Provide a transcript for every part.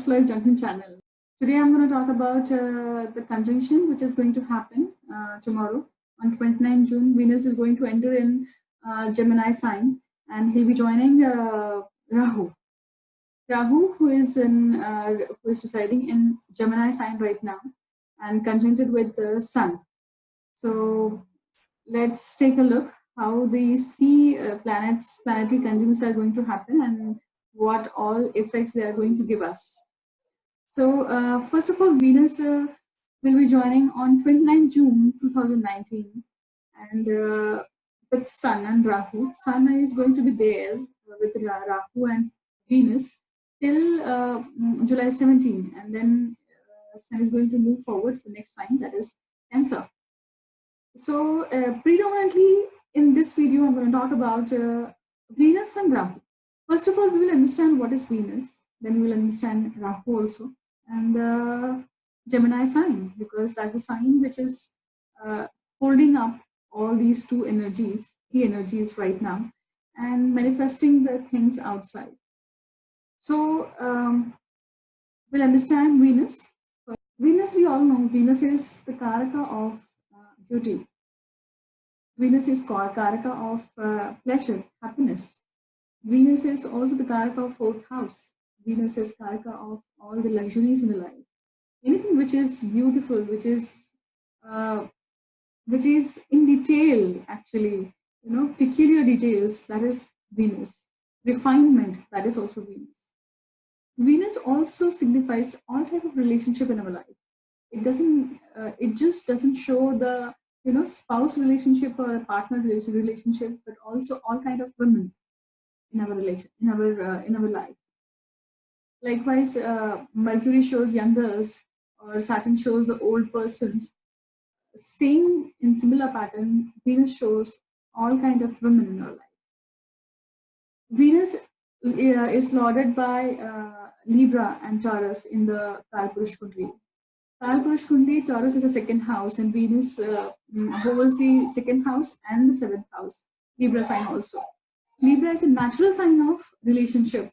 Past Life Junction channel. Today I'm going to talk about the conjunction which is going to happen tomorrow on 29 June. Venus is going to enter in Gemini sign and he'll be joining Rahu. Rahu, who is residing in Gemini sign right now and conjuncted with the Sun. So let's take a look how these three planetary conjunctions are going to happen and what all effects they are going to give us. So first of all, Venus will be joining on 29 June 2019 and with Sun and Rahu. Sun is going to be there with Rahu and Venus till July 17, and then Sun is going to move forward to the next sign, that is Cancer. So predominantly in this video, I'm going to talk about Venus and Rahu. First of all, we will understand what is Venus, then we will understand Rahu also, and Gemini sign, because that's the sign which is holding up all these three energies right now and manifesting the things outside. So we'll understand Venus. Venus, we all know, Venus is the karaka of beauty. Venus is karaka of pleasure, happiness. Venus is also the karaka of fourth house. Venus is karaka of all the luxuries in the life. Anything which is beautiful, which is in detail, actually, peculiar details, that is Venus. Refinement, that is also Venus. Venus also signifies all type of relationship in our life. It just doesn't show the spouse relationship or a partner relationship, but also all kind of women in our in our life. Likewise, Mercury shows young girls or Saturn shows the old persons. Same in similar pattern, Venus shows all kind of women in our life. Venus is lorded by Libra and Taurus in the Kalpurush Kundli. Kalpurush Kundli, Taurus is the second house, and Venus holds the second house and the seventh house. Libra sign also. Libra is a natural sign of relationship,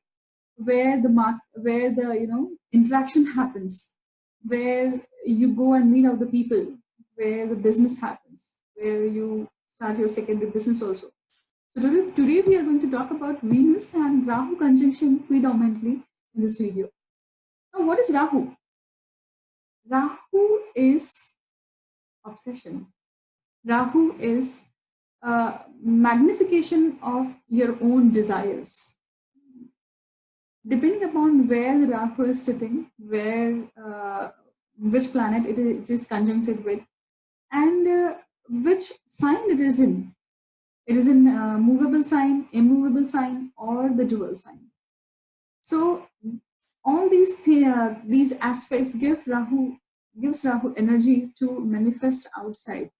where the interaction happens, where you go and meet other people, where the business happens, where you start your secondary business also. So today we are going to talk about Venus and Rahu conjunction predominantly in this video. Now, what is Rahu? Rahu is obsession. Rahu is magnification of your own desires. Depending upon where the Rahu is sitting, which planet it is conjuncted with, and which sign it is in. It is in movable sign, immovable sign, or the dual sign. So all these aspects gives Rahu energy to manifest outside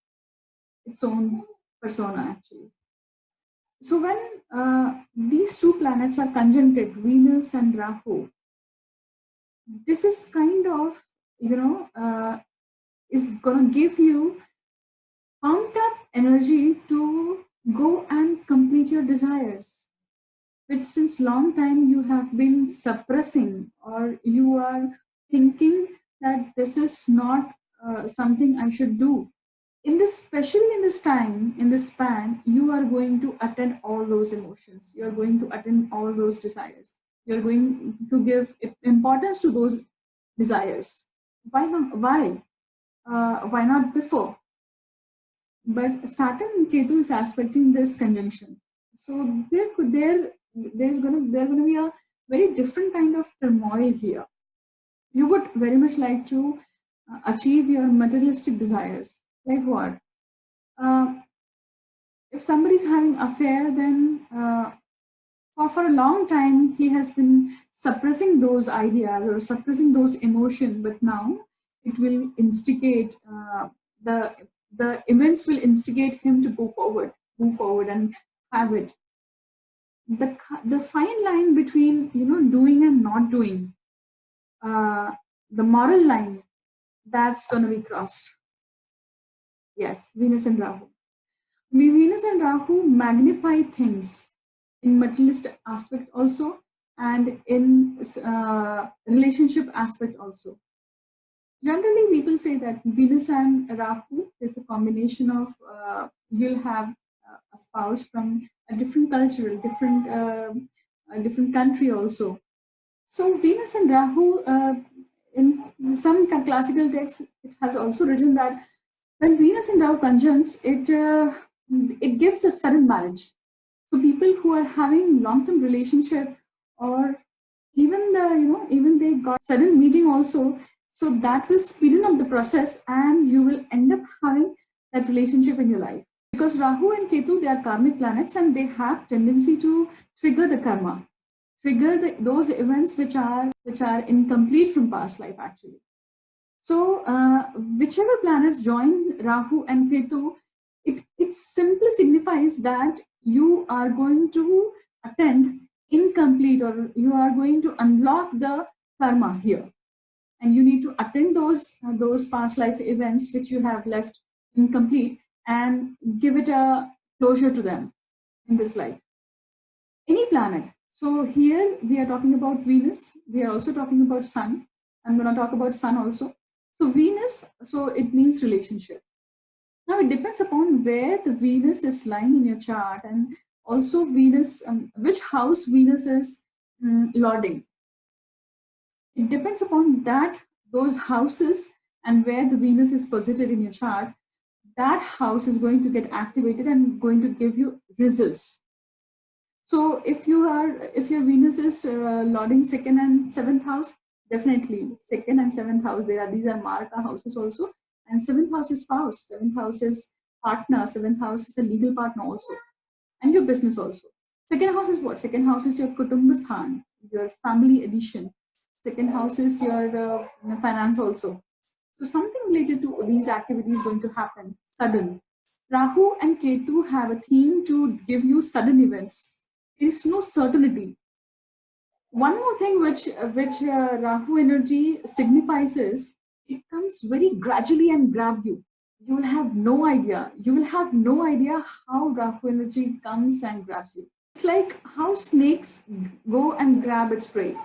its own persona, actually. So when these two planets are conjuncted, Venus and Rahu, this is kind of is gonna give you pumped up energy to go and complete your desires, which since long time you have been suppressing, or you are thinking that this is not something I should do. Especially in this time, in this span, you are going to attend all those emotions. You are going to attend all those desires. You are going to give importance to those desires. Why not? Why not before? But Saturn and Ketu is aspecting this conjunction, so there's gonna be a very different kind of turmoil here. You would very much like to achieve your materialistic desires. Like what? If somebody is having affair, then for a long time he has been suppressing those ideas or suppressing those emotions, but now it will instigate the events will instigate him to move forward and have it. The fine line between doing and not doing, the moral line, that's going to be crossed. Yes, Venus and Rahu. Venus and Rahu magnify things in materialistic aspect also, and in relationship aspect also. Generally, people say that Venus and Rahu is a combination of you'll have a spouse from a different cultural, a different country also. So Venus and Rahu, in some classical texts, it has also written that when Venus and Rahu conjuncts, it gives a sudden marriage. So people who are having long-term relationship, or even they got sudden meeting also, so that will speeden up the process, and you will end up having that relationship in your life. Because Rahu and Ketu, they are karmic planets, and they have tendency to trigger the karma, trigger those events which are incomplete from past life actually. So whichever planets join Rahu and Ketu, it simply signifies that you are going to attend incomplete, or you are going to unlock the karma here, and you need to attend those past life events which you have left incomplete, and give it a closure to them in this life. Any planet. So here we are talking about Venus. We are also talking about Sun. I'm going to talk about Sun also. So Venus, so it means relationship. Now it depends upon where the Venus is lying in your chart, and also Venus, which house Venus is lording. It depends upon those houses, and where the Venus is posited in your chart, that house is going to get activated and going to give you results. So if your Venus is lording second and seventh house, definitely second and seventh house, these are Marka houses also, and seventh house is spouse, seventh house is partner, seventh house is a legal partner also, and your business also. Second house is what? Second house is your Kutumbasthan, your family addition. Second house is your finance also. So something related to these activities going to happen sudden. Rahu and Ketu have a theme to give you sudden events. There is no certainty. One more thing which Rahu energy signifies is it comes very gradually and grab you. You will have no idea. You will have no idea how Rahu energy comes and grabs you. It's like how snakes go and grab its prey.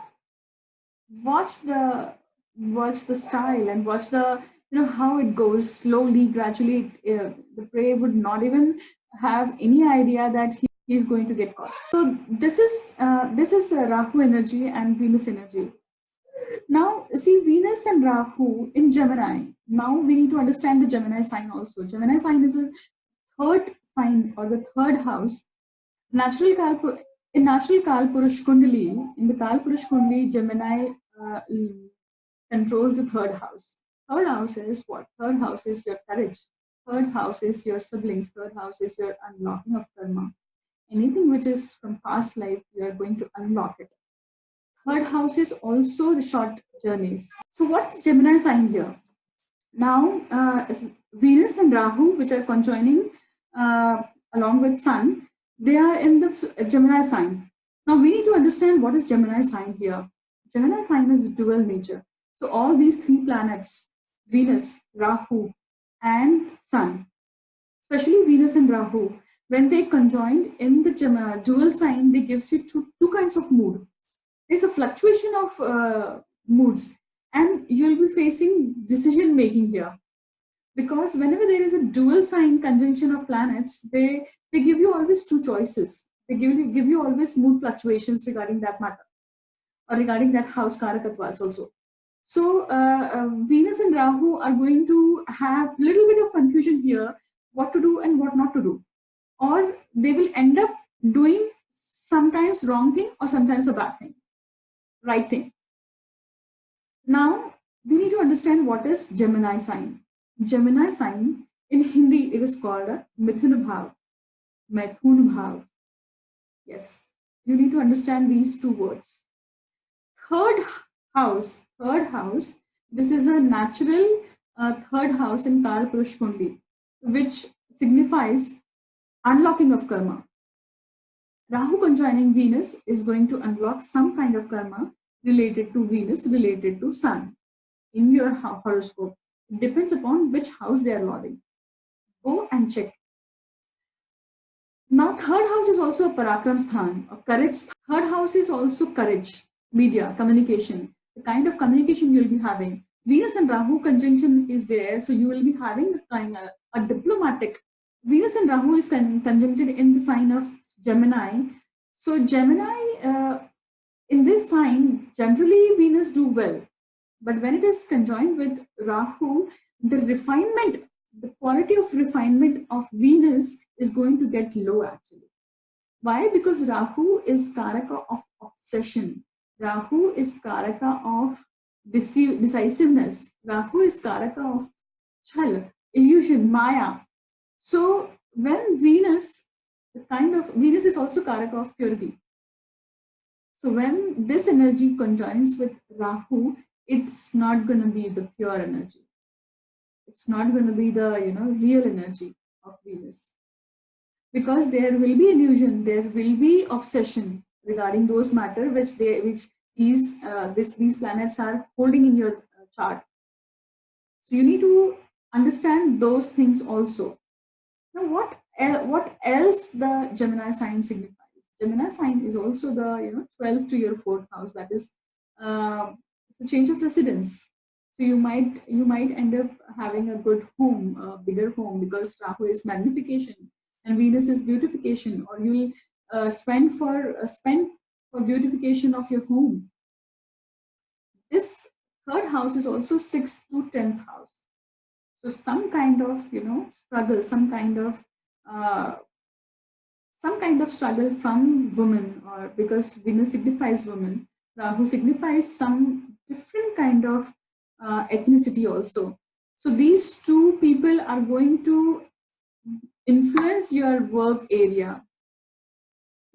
Watch the style, and watch the how it goes slowly, gradually. The prey would not even have any idea that he's going to get caught. So this is Rahu energy and Venus energy. Now see, Venus and Rahu in Gemini. Now we need to understand the Gemini sign also. Gemini sign is a third sign, or the third house. In natural Kal Purush Kundali, in the Kal Purush Kundali, Gemini controls the third house. Third house is what? Third house is your courage. Third house is your siblings. Third house is your unlocking of karma. Anything which is from past life, you are going to unlock it. Third house is also the short journeys. So what is Gemini sign here? Now, Venus and Rahu, which are conjoining along with Sun, they are in the Gemini sign. Now we need to understand what is Gemini sign here. Gemini sign is dual nature. So all these three planets, Venus, Rahu, and Sun, especially Venus and Rahu, when they conjoined in the dual sign, they gives you two kinds of mood. There's a fluctuation of moods, and you'll be facing decision making here. Because whenever there is a dual sign conjunction of planets, they give you always two choices. They give you always mood fluctuations regarding that matter, or regarding that house karakatwas also. So Venus and Rahu are going to have a little bit of confusion here, what to do and what not to do. Or they will end up doing sometimes wrong thing, or sometimes a bad thing, right thing. Now, we need to understand what is Gemini sign. Gemini sign, in Hindi, it is called a Mithun Bhav. Mithun Bhav. Yes, you need to understand these two words. Third house, this is a natural third house in Kal Purush Kundli, which signifies unlocking of karma. Rahu conjoining Venus is going to unlock some kind of karma related to Venus, related to Sun in your horoscope. It depends upon which house they are lording. Go and check. Now, third house is also a parakram sthan, a courage. Third house is also courage, media, communication, the kind of communication you'll be having. Venus and Rahu conjunction is there, so you will be having a diplomatic. Venus and Rahu is conjuncted in the sign of Gemini. So Gemini, in this sign, generally Venus do well. But when it is conjoined with Rahu, the refinement, the quality of refinement of Venus is going to get low actually. Why? Because Rahu is Karaka of obsession. Rahu is Karaka of decisiveness. Rahu is Karaka of chal, illusion, maya. So when Venus, Venus is also Karaka of purity. So when this energy conjoins with Rahu, it's not going to be the pure energy. It's not going to be the real energy of Venus, because there will be illusion, there will be obsession regarding those matter which these planets are holding in your chart. So you need to understand those things also. Now, what else the Gemini sign signifies? Gemini sign is also the 12th to your 4th house. That is it's a change of residence. So you might end up having a good home, a bigger home, because Rahu is magnification and Venus is beautification, or you'll spend for beautification of your home. This third house is also 6th to 10th house. So some kind of struggle, some kind of struggle from women, or because Venus signifies women, Rahu signifies some different kind of ethnicity also. So these two people are going to influence your work area,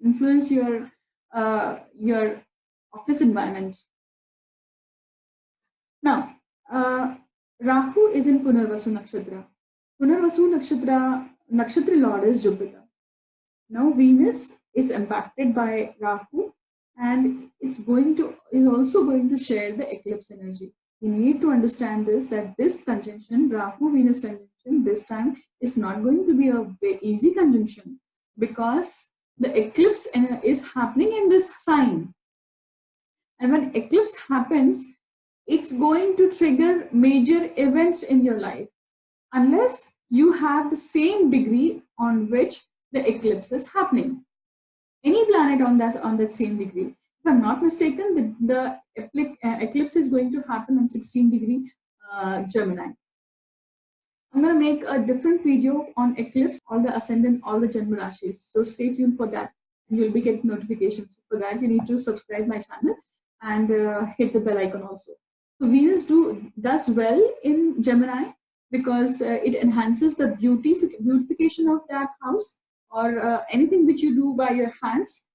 influence your office environment. Now, Rahu is in Punarvasu Nakshatra. Punarvasu Nakshatra Lord is Jupiter. Now Venus is impacted by Rahu, and is also going to share the eclipse energy. You need to understand this, that this conjunction, Rahu Venus conjunction, this time is not going to be a very easy conjunction, because the eclipse is happening in this sign. And when eclipse happens, it's going to trigger major events in your life, unless you have the same degree on which the eclipse is happening. Any planet on that same degree. If I'm not mistaken, the eclipse is going to happen on 16 degree Gemini. I'm going to make a different video on eclipse, all the ascendant, all the Janma Rashis. So stay tuned for that, and you'll be getting notifications. For that, you need to subscribe my channel and hit the bell icon also. So Venus does well in Gemini, because it enhances the beautification of that house, or anything which you do by your hands.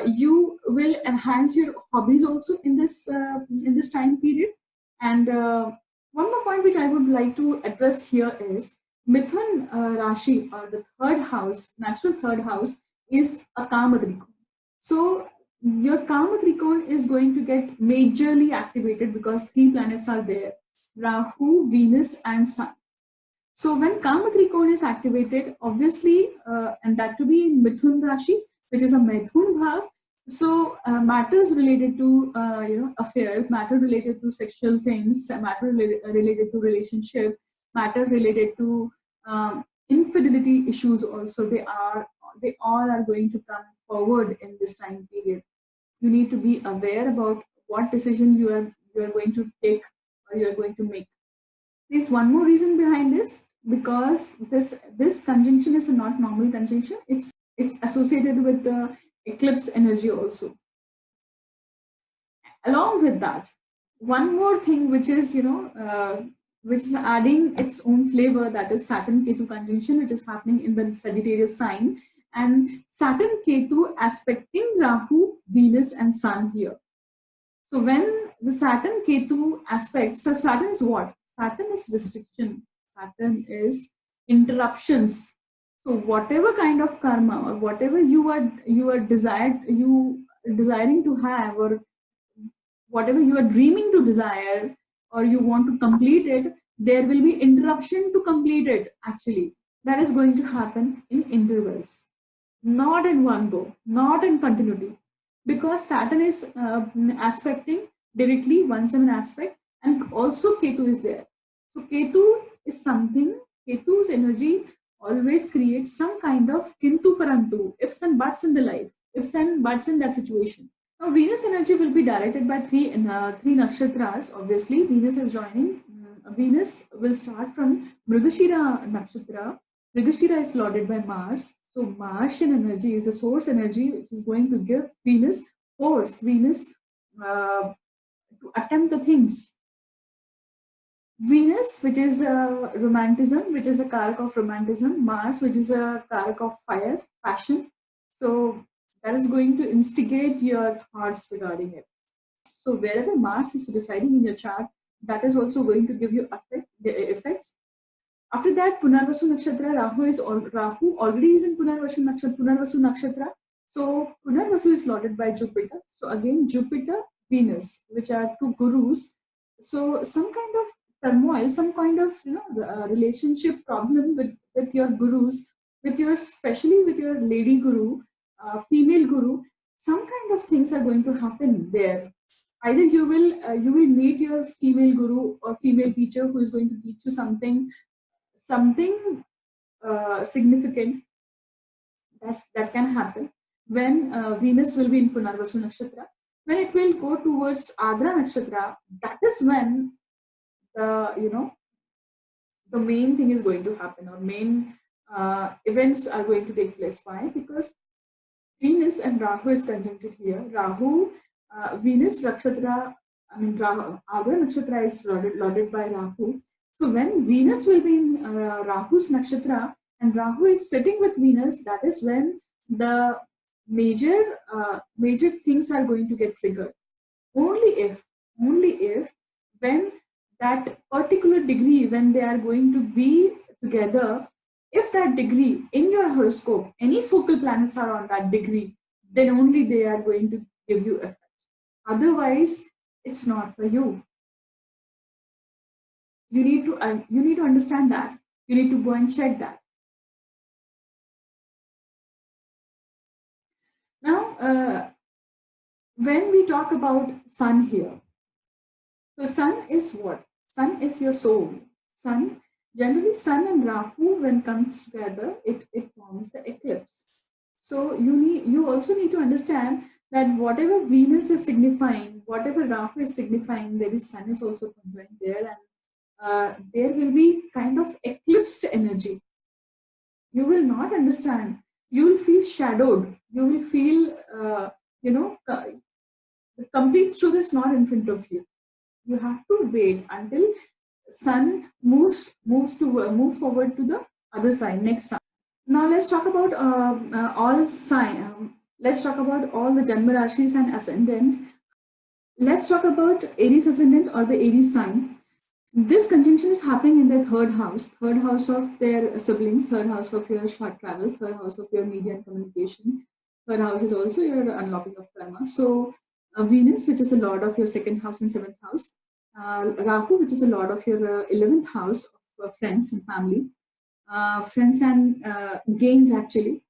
You will enhance your hobbies also in this time period. And one more point which I would like to address here is Mithun Rashi, or the third house, natural third house, is a Kama Trikona. So your Kama Trikona is going to get majorly activated, because 3 planets are there: Rahu, Venus, and Sun. So when Kama Trikona is activated, obviously, and that to be in Mithun Rashi, which is a Mithun Bhav, so matters related to affair, matter related to sexual things, matter related to relationship, matter related to infidelity issues also, they all are going to come forward in this time period. You need to be aware about what decision you are going to take, or you are going to make. There's one more reason behind this, because this conjunction is not normal conjunction. It's associated with the eclipse energy also. Along with that, one more thing which is which is adding its own flavor, that is Saturn Ketu conjunction, which is happening in the Sagittarius sign, and Saturn Ketu aspecting Rahu, Venus, and Sun here. So when the Saturn Ketu aspects, so Saturn is what? Saturn is restriction. Saturn is interruptions. So whatever kind of karma, or whatever you are desiring to have, or whatever you are dreaming to desire, or you want to complete it, there will be interruption to complete it. Actually, that is going to happen in intervals. not in one go, not in continuity, because Saturn is aspecting directly 1/7 aspect, and also Ketu is there. So Ketu is something, Ketu's energy always creates some kind of kintu parantu, ifs and buts in the life, ifs and buts in that situation. Now Venus energy will be directed by three nakshatras. Obviously, Venus is joining. Venus will start from Mrigashira nakshatra. Mrigashira is lorded by Mars. So Martian energy is the source energy which is going to give Venus force, Venus to attempt the things. Venus, which is romanticism, which is a karak of romanticism. Mars, which is a karak of fire, passion. So that is going to instigate your thoughts regarding it. So wherever Mars is residing in your chart, that is also going to give you effects. After that, Punarvasu Nakshatra, Rahu already is in Punarvasu Nakshatra. So Punarvasu is lorded by Jupiter. So again, Jupiter, Venus, which are two gurus. So some kind of turmoil, some kind of relationship problem with your gurus, especially with your lady guru, female guru. Some kind of things are going to happen there. Either you will meet your female guru or female teacher who is going to teach you something significant. That can happen when Venus will be in Punarvasu Nakshatra. When it will go towards Adra Nakshatra, that is when the main thing is going to happen, or main events are going to take place. Why? Because Venus and Rahu is conjuncted here. Venus Nakshatra, Adra Nakshatra is lorded by Rahu. So when Venus will be in Rahu's Nakshatra and Rahu is sitting with Venus, that is when the major things are going to get triggered. Only if when that particular degree, when they are going to be together, if that degree in your horoscope, any focal planets are on that degree, then only they are going to give you effect. Otherwise, it's not for you. You need to understand that. You need to go and check that. Now, when we talk about Sun here, so Sun is what? Sun is your soul. Generally Sun and Rahu, when comes together, it forms the eclipse. So you also need to understand that whatever Venus is signifying, whatever Rahu is signifying, there is Sun is also conjoined there, and there will be kind of eclipsed energy. You will not understand. You will feel shadowed. You will feel, the complete truth is not in front of you. You have to wait until Sun moves forward to the other side, next Sun. Now let's talk about all sign. Let's talk about all the Janma Rashis and Ascendant. Let's talk about Aries Ascendant or the Aries sign. This conjunction is happening in their third house of their siblings, third house of your short travels, third house of your media and communication. Third house is also your unlocking of karma. So Venus, which is a lord of your second house and seventh house, Rahu, which is a lord of your 11th house of friends and family, friends and gains actually,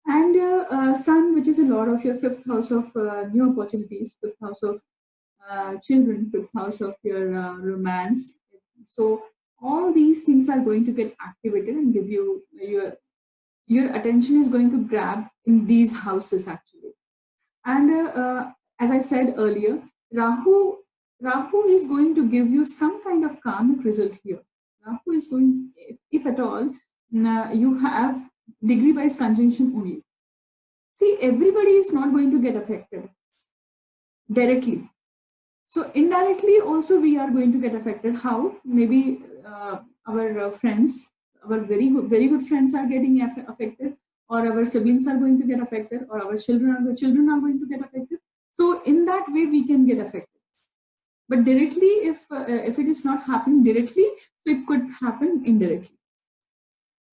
and Sun, which is a lord of your fifth house of new opportunities, fifth house of children, fifth house of your romance. So all these things are going to get activated and give you your attention is going to grab in these houses actually. And as I said earlier, Rahu is going to give you some kind of karmic result here. Rahu is going, if at all, you have degree-wise conjunction only. See, everybody is not going to get affected directly. So indirectly also we are going to get affected. How? Maybe our friends, our very good friends are getting affected, or our siblings are going to get affected, or our children are going to get affected. So in that way we can get affected. But directly, if it is not happening directly, so it could happen indirectly.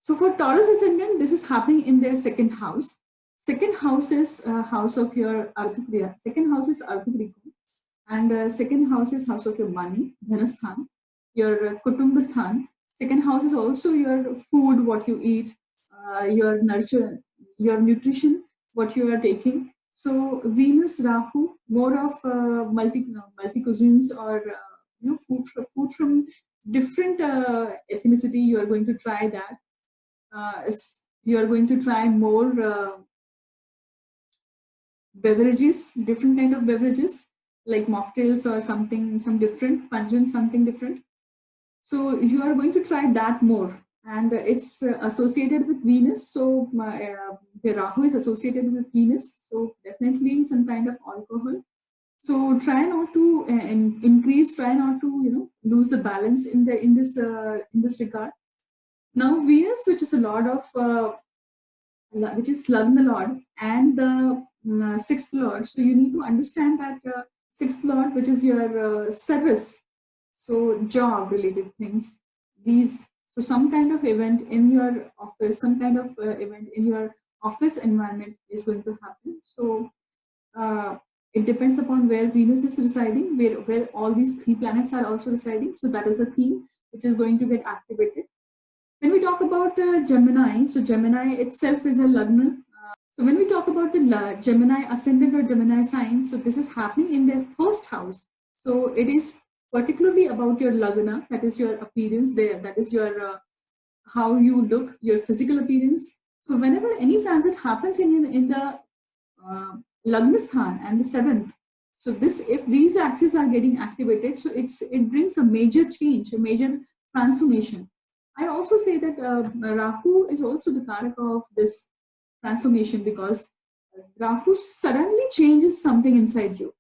So for Taurus Ascendant, this is happening in their second house. Second house is house of your Arthakriya. Second house is Arthakriya. And second house is house of your money, Dhanasthan, your Kutumbasthan. Second house is also your food, what you eat, your nurture, your nutrition, what you are taking. So Venus, Rahu, more of multi cuisines, or food from different ethnicity. You are going to try that. You are going to try more beverages, different kind of beverages like mocktails or something, some different pungent, something different. So you are going to try that more, and it's associated with Venus. So the Rahu is associated with Venus, so definitely some kind of alcohol. So try not to increase, try not to lose the balance in this regard. Now Venus, which is a lord of which is Lagna Lord, and the sixth Lord. So you need to understand that sixth Lord, which is your service, so job related things. So some kind of event in your office, some kind of event in your office environment is going to happen. So it depends upon where Venus is residing, where all these three planets are also residing. So that is the theme which is going to get activated. When we talk about Gemini, so Gemini itself is a Lagna. So when we talk about the Gemini Ascendant or Gemini sign, so this is happening in their first house. So it is particularly about your Lagna, that is your appearance there, that is your how you look, your physical appearance. So whenever any transit happens in the Lagna Sthan and the seventh, so if these axes are getting activated, so it brings a major change, a major transformation. I also say that Rahu is also the karaka of this transformation, because Rahu suddenly changes something inside you.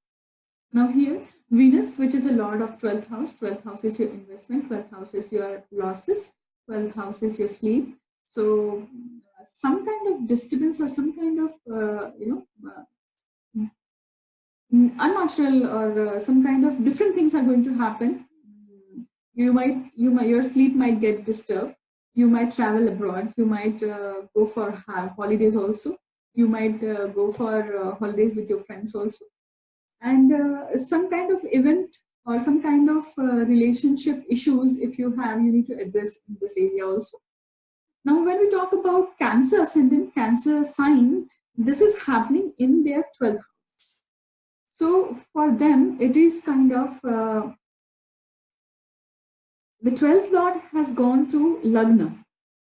Now here, Venus, which is a lord of 12th house. 12th house is your investment, 12th house is your losses, 12th house is your sleep. So some kind of disturbance or some kind of unnatural or some kind of different things are going to happen. Your sleep might get disturbed. You might travel abroad. You might go for holidays also. You might go for holidays with your friends also. And some kind of event or some kind of relationship issues, if you have, you need to address in this area also. Now, when we talk about Cancer Ascendant, Cancer sign, this is happening in their 12th house. So for them, it is kind of the 12th lord has gone to Lagna,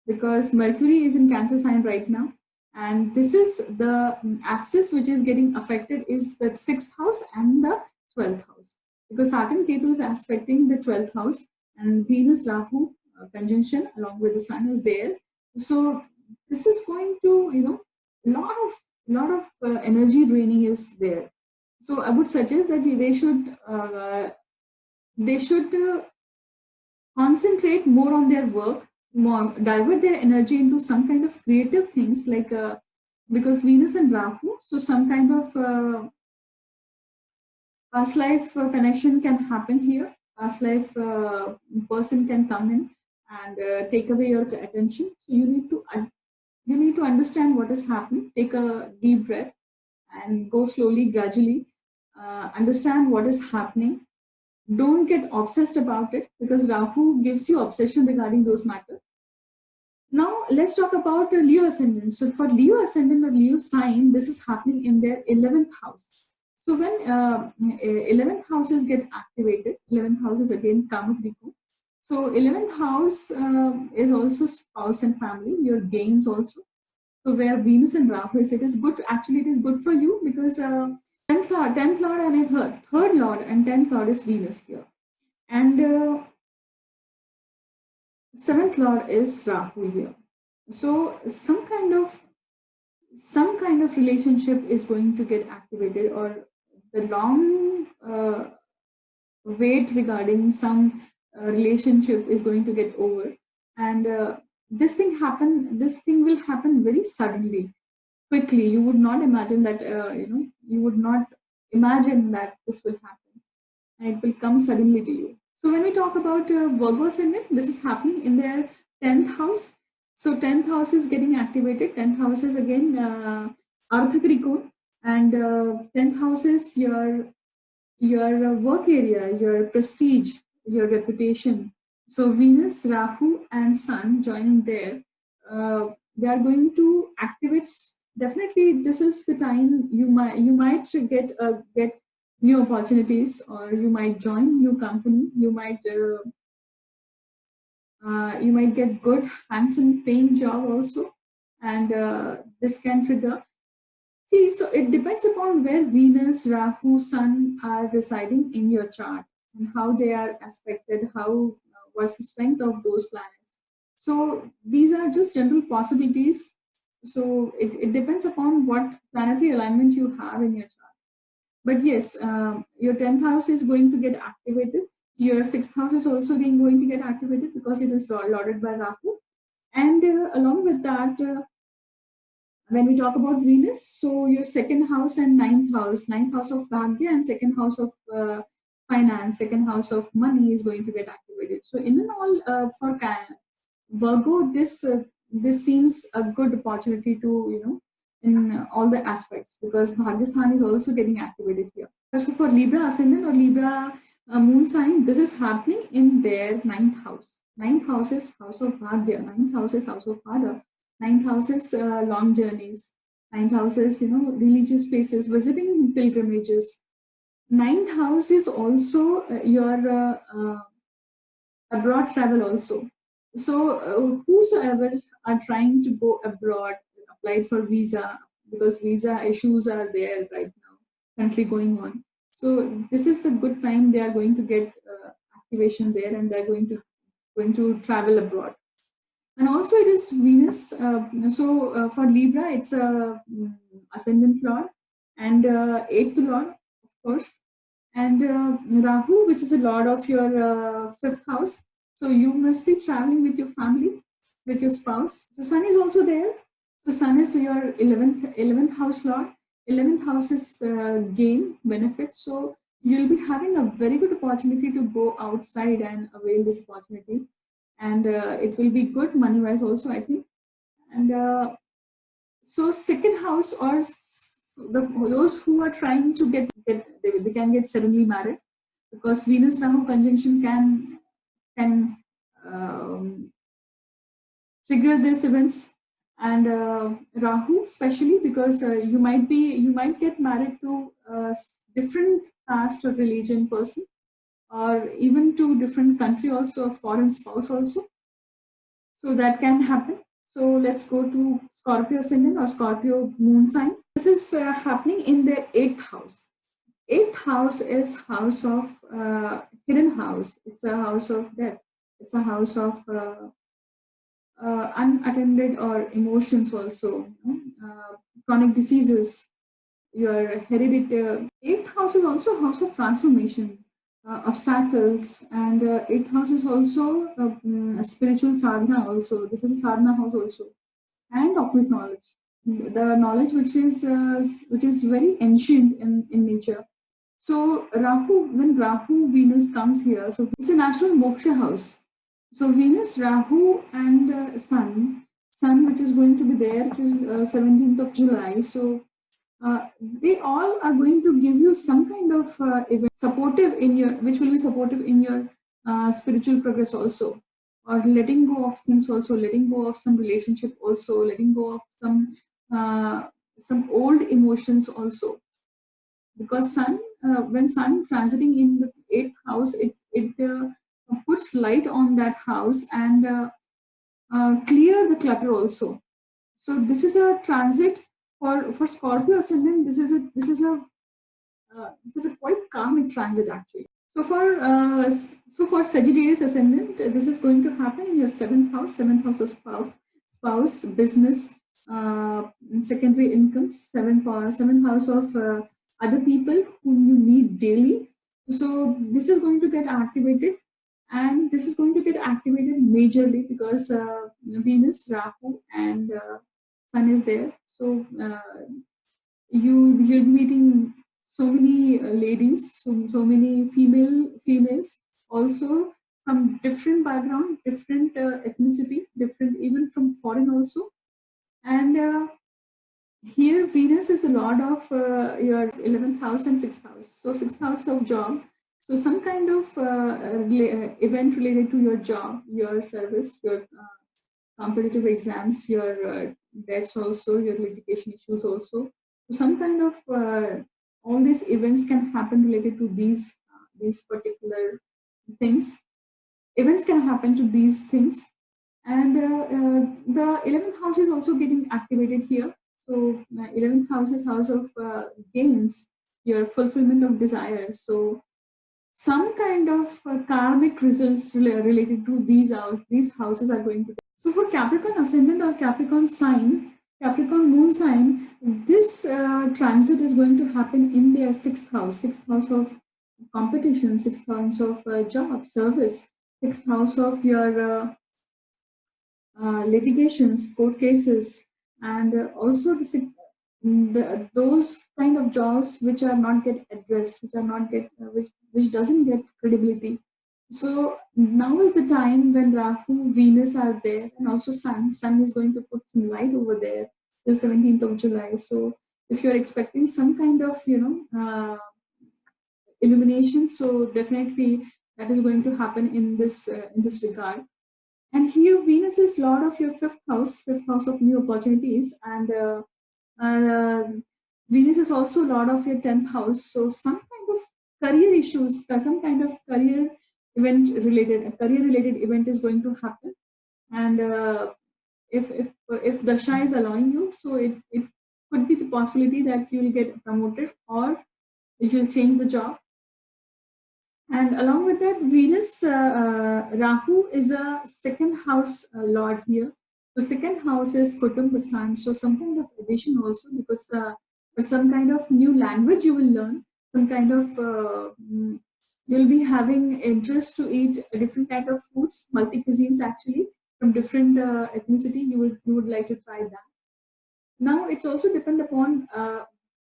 because Mercury is in Cancer sign right now. And this is the axis which is getting affected is the 6th house and the 12th house. Because Saturn Ketu is aspecting the 12th house, and Venus Rahu conjunction along with the Sun is there. So this is going to, lot of energy draining is there. So I would suggest that they should concentrate more on their work, divert their energy into some kind of creative things, like because Venus and Rahu, so some kind of past life connection can happen here. Past life person can come in and take away your attention. So you need to understand what is happening. Take a deep breath and go slowly, gradually. Understand what is happening. Don't get obsessed about it, because Rahu gives you obsession regarding those matters. Now let's talk about Leo Ascendant. So for Leo Ascendant or Leo sign, this is happening in their 11th house. So when 11th houses get activated, 11th house is again Kamatriku. So 11th house is also spouse and family, your gains also. So where Venus and Rahu is, it is good. Actually, it is good for you, because 10th lord and a third lord and 10th lord is Venus here. And 7th lord is Rahu here. So some kind of relationship is going to get activated, or the long wait regarding some relationship is going to get over. And this thing will happen very suddenly, quickly. You would not imagine that you would not imagine that this will happen, and it will come suddenly to you. So when we talk about Virgo Ascendant, this is happening in their 10th house. So 10th house is getting activated. 10th house is again Artha Trikon, and 10th house is your work area, your prestige, your reputation. So Venus, Rahu, and Sun joining there, they are going to activate definitely this is the time you might get new opportunities, or you might join new company. You might get good handsome paying job also, and this can trigger. See, so it depends upon where Venus, Rahu, Sun are residing in your chart, and how they are aspected, how what's the strength of those planets. So these are just general possibilities. So it depends upon what planetary alignment you have in your chart. But yes, your 10th house is going to get activated. Your 6th house is also going to get activated because it is lorded by Rahu. And along with that, when we talk about Venus, so your second house and ninth house of Bhagya and second house of finance, second house of money is going to get activated. So in and all, for Virgo, this seems a good opportunity to, in all the aspects, because Bhagyasthan is also getting activated here. So for Libra ascendant or Libra moon sign, this is happening in their ninth house. Ninth house is house of Bhagya. Ninth house is house of father. Ninth house is long journeys. Ninth house is, religious places, visiting pilgrimages. Ninth house is also your abroad travel also. So whosoever are trying to go abroad, applied for visa, because visa issues are there right now, currently going on. So this is the good time they are going to get activation there, and they're going to travel abroad. And also it is Venus. So for Libra, it's a ascendant lord, and eighth lord, of course, and Rahu, which is a lord of your fifth house. So you must be traveling with your family, with your spouse. So Sun is also there. So Sun is your 11th house lord. 11th house is gain benefit. So you'll be having a very good opportunity to go outside and avail this opportunity, and it will be good money wise also, I think. And so second house, or those who are trying to get they can get suddenly married, because Venus Rahu conjunction can trigger these events. And Rahu especially, because you might get married to a different caste or religion person, or even to different country also, a foreign spouse also. So that can happen. So let's go to Scorpio ascendant or Scorpio moon sign. This is happening in the eighth house. Eighth house is house of hidden house. It's a house of death. It's a house of unattended or emotions also. Chronic diseases, your hereditary. Eighth house is also a house of transformation, obstacles, and eighth house is also a spiritual sadhana also. This is a sadhana house also, and occult knowledge, the knowledge which is very ancient in nature. So when Rahu Venus comes here, so it's a natural moksha house. So Venus, Rahu, and Sun, which is going to be there till 17th of July. So they all are going to give you some kind of event supportive in your, which will be supportive in your spiritual progress also, or letting go of things also, letting go of some relationship also, letting go of some old emotions also. Because when Sun transiting in the eighth house, it puts light on that house, and clear the clutter also. So this is a transit for Scorpio ascendant. This is a quite calming transit actually. So for Sagittarius ascendant, this is going to happen in your seventh house of spouse, business, secondary income, seventh house of other people whom you meet daily. So this is going to get activated, and this is going to get activated majorly because Venus, Rahu, and Sun is there. So you'll be meeting so many ladies, so many females also, from different background, different ethnicity, different, even from foreign also. And here Venus is the lord of your 11th house and 6th house. So 6th house of job. So some kind of event related to your job, your service, your competitive exams, your debts also, your litigation issues also. So some kind of all these events can happen related to these particular things. Events can happen to these things, and the 11th house is also getting activated here. So 11th house is house of gains, your fulfillment of desires. So some kind of karmic results related to these houses are going to. So for Capricorn ascendant or Capricorn sign, Capricorn moon sign, this transit is going to happen in their sixth house of competition, sixth house of job, service, sixth house of your litigations, court cases, and also those kind of jobs which are not get addressed, which are not get which doesn't get credibility. So now is the time when Rahu, Venus are there, and also Sun. Sun is going to put some light over there till 17th of July. So if you're expecting some kind of illumination, so definitely that is going to happen in this regard. And here Venus is Lord of your fifth house of new opportunities, and uh, Venus is also Lord of your 10th house. So some kind of career issues, some kind of career related event is going to happen. And if Dasha is allowing you, so it could be the possibility that you will get promoted or you will change the job. And along with that, Venus, Rahu is a second house lord here. So second house is Kutumbasthan. So some kind of addition also, because for some kind of new language you will learn, some kind of you'll be having interest to eat a different kind of foods, multi cuisines actually from different ethnicity. You would like to try that. Now it's also depend upon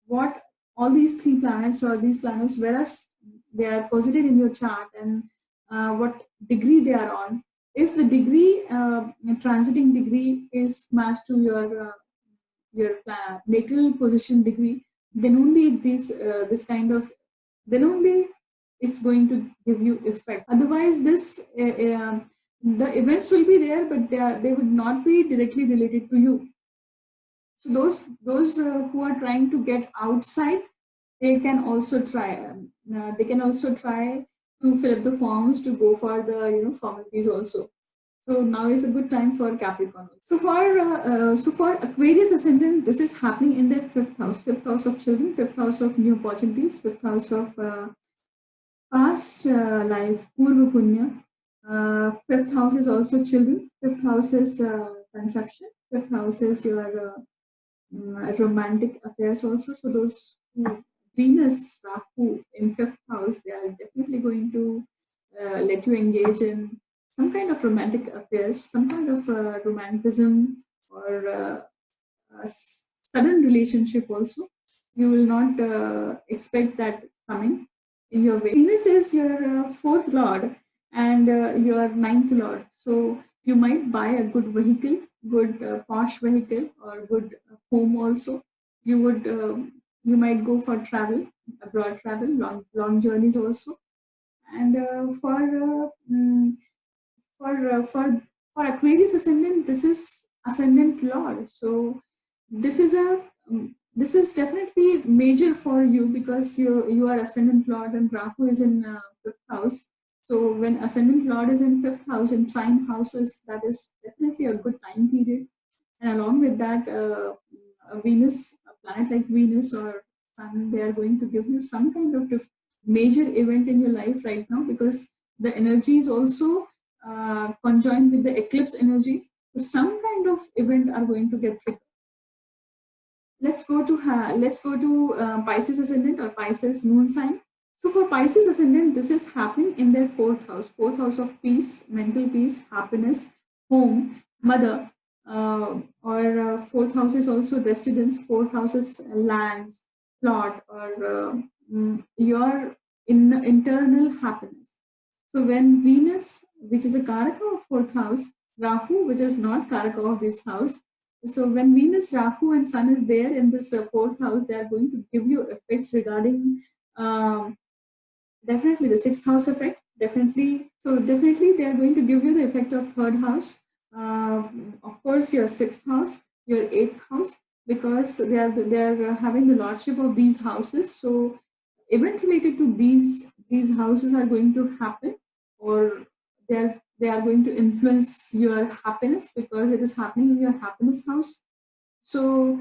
what all these three planets or these planets, whereas they are posited in your chart, and what degree they are on. If the degree, transiting degree is matched to your natal position degree, then only this kind of, then only it's going to give you effect. Otherwise, the events will be there, but they would not be directly related to you. So those who are trying to get outside, they can also try. They can also try to fill up the forms to go for the formalities also. So now is a good time for Capricorn. So for Aquarius Ascendant, this is happening in their fifth house of children, fifth house of new opportunities, fifth house of past life, Purva Punya. Fifth house is also children. Fifth house is conception. Fifth house is your romantic affairs also. So those who Venus, Rahu in fifth house, they are definitely going to let you engage in some kind of romantic affairs, some kind of romanticism, or a sudden relationship also. You will not expect that coming in your way. Venus is your fourth lord and your ninth lord. So you might buy a good vehicle, good posh vehicle, or good home also. You might go for travel, abroad travel, long journeys also. And for Aquarius Ascendant, this is Ascendant Lord. So this is this is definitely major for you, because you are Ascendant Lord and Rahu is in fifth house. So when Ascendant Lord is in fifth house in trine houses, that is definitely a good time period. And along with that, Venus, a planet like Venus or Sun, they are going to give you some kind of major event in your life right now, because the energy is also conjoined with the eclipse energy. So some kind of event are going to get triggered. Let's go to Pisces Ascendant or Pisces Moon sign. So for Pisces Ascendant, this is happening in their fourth house of peace, mental peace, happiness, home, mother, or fourth house is also residence, fourth house is lands, plot, or your internal happiness. So when Venus, which is a karaka of fourth house, Rahu, which is not karaka of this house, so when Venus, Rahu, and Sun is there in this fourth house, they are going to give you effects regarding definitely the sixth house effect. Definitely they are going to give you the effect of third house. Of course, your sixth house, your eighth house, because they are having the lordship of these houses. So event related to these houses are going to happen, or they are going to influence your happiness because it is happening in your happiness house. So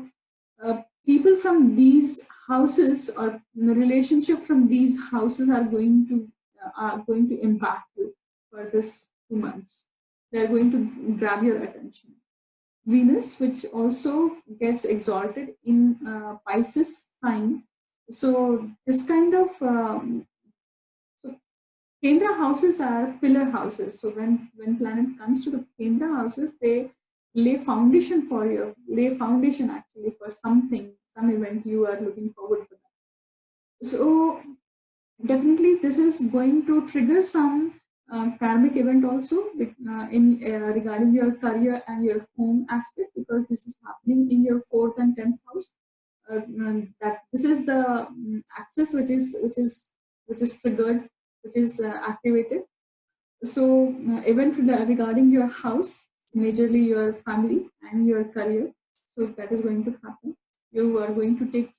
people from these houses or the relationship from these houses are going to impact you for this 2 months. They're going to grab your attention. Venus, which also gets exalted in Pisces sign. So this kind of so Kendra houses are pillar houses. So when planet comes to the Kendra houses, they lay foundation actually for something, some event you are looking forward for. So definitely this is going to trigger some karmic event also in regarding your career and your home aspect, because this is happening in your fourth and 10th house. That this is the axis which is triggered, which is activated. So event regarding your house, majorly your family and your career, so that is going to happen. You are going to take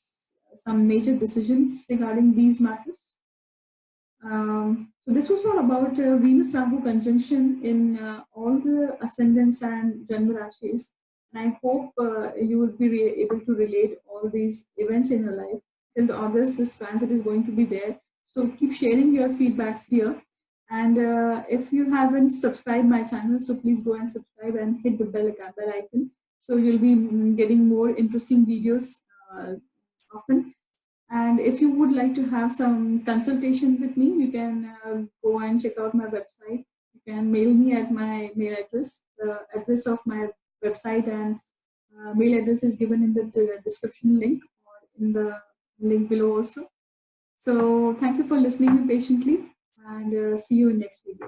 some major decisions regarding these matters. So this was all about Venus Rahu conjunction in all the ascendants and Janma Rashis. And I hope you will be able to relate all these events in your life. Till the August, this transit is going to be there. So keep sharing your feedbacks here. And if you haven't subscribed my channel, so please go and subscribe and hit the bell icon. So you'll be getting more interesting videos often. And if you would like to have some consultation with me, you can go and check out my website. You can mail me at my mail address. The address of my website and mail address is given in the description link or in the link below also. So thank you for listening patiently, and see you in next video.